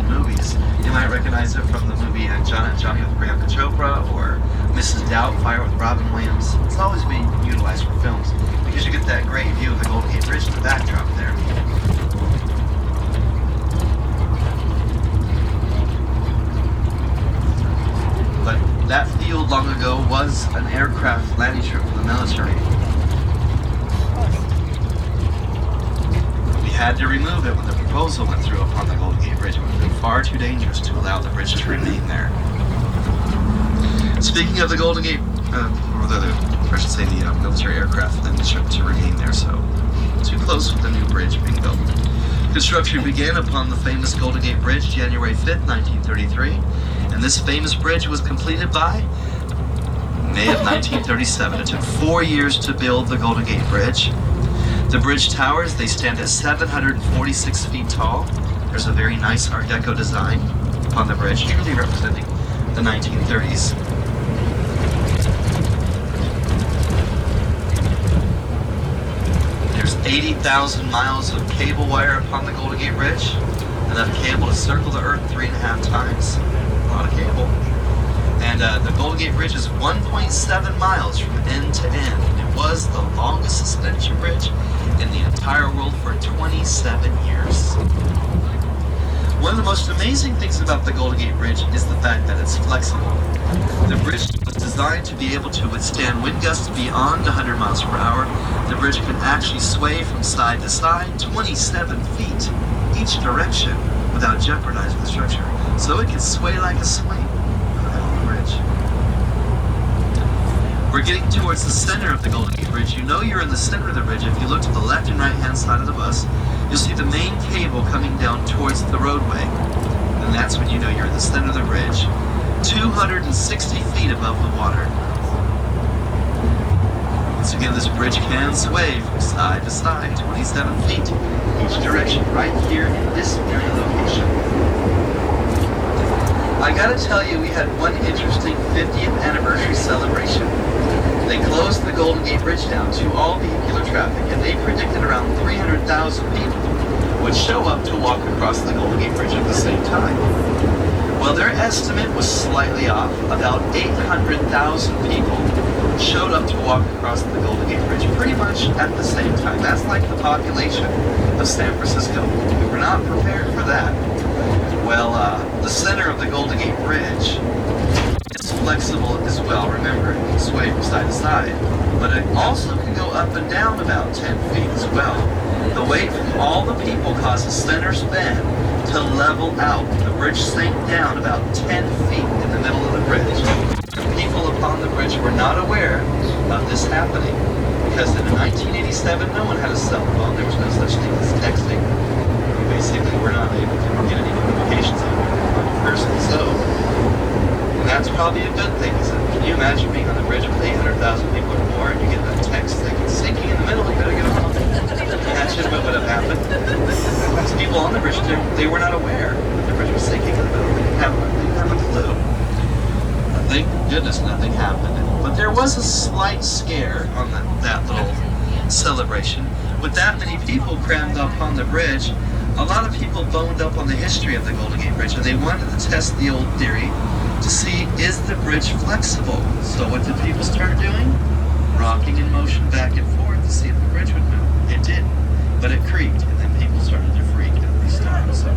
movies. You might recognize it from the movie John and Johnny with Priyanka Chopra, or Mrs. Doubtfire with Robin Williams. It's always being utilized for films because you get that great view of the Golden Gate Bridge in the backdrop there. But that field long ago was an aircraft landing strip for the military. We had to remove it when the proposal went through upon the Golden Gate Bridge. It would have been far too dangerous to allow the bridge to remain there. Speaking of the Golden Gate, I should say the military aircraft landing strip to remain there, so too close with the new bridge being built. Construction began upon the famous Golden Gate Bridge January 5th, 1933, and this famous bridge was completed by May of 1937. It took 4 years to build the Golden Gate Bridge. The bridge towers, they stand at 746 feet tall. There's a very nice Art Deco design upon the bridge, truly representing the 1930s. There's 80,000 miles of cable wire upon the Golden Gate Bridge. Enough cable to circle the Earth 3.5 times. A lot of cable. And the Golden Gate Bridge is 1.7 miles from end to end. It was the longest suspension bridge in the entire world for 27 years. One of the most amazing things about the Golden Gate Bridge is the fact that it's flexible. The bridge was designed to be able to withstand wind gusts beyond 100 miles per hour. The bridge can actually sway from side to side 27 feet each direction without jeopardizing the structure. So it can sway like a swing on the bridge. We're getting towards the center of the Golden Gate Bridge. You know you're in the center of the bridge. If you look to the left and right hand side of the bus, you'll see the main cable coming down towards the roadway. And that's when you know you're in the center of the bridge, 260 feet above the water. Once again, this bridge can sway from side to side, 27 feet each direction, right here in this very location. I gotta tell you, we had one interesting 50th anniversary celebration. They closed the Golden Gate Bridge down to all vehicular traffic, and they predicted around 300,000 people would show up to walk across the Golden Gate Bridge at the same time. Well, their estimate was slightly off. About 800,000 people showed up to walk across the Golden Gate Bridge pretty much at the same time. That's like the population of San Francisco. We were not prepared for that. Well, the center of the Golden Gate Bridge is flexible as well. Remember, it can sway from side to side, but it also can go up and down about 10 feet as well. The weight from all the people caused the center's bend to level out. The bridge sank down about 10 feet in the middle of the bridge. The people upon the bridge were not aware of this happening because in 1987, no one had a cell phone. There was no such thing as texting. We basically were not able to get any notifications on a person. So, and that's probably a good thing. So can you imagine being on the bridge with 800,000 people or more and you get that text like it's sinking in the middle, you better get on. Imagine what would have happened. These people on the bridge, they were not aware that the bridge was sinking in the middle. They didn't have a clue. Thank goodness nothing happened. But there was a slight scare on that little celebration. With that many people crammed up on the bridge, a lot of people boned up on the history of the Golden Gate Bridge, and they wanted to test the old theory to see, is the bridge flexible? So what did people start doing? Rocking in motion back and forth to see if the bridge would move. It didn't, but it creaked, and then people started to freak and restart. So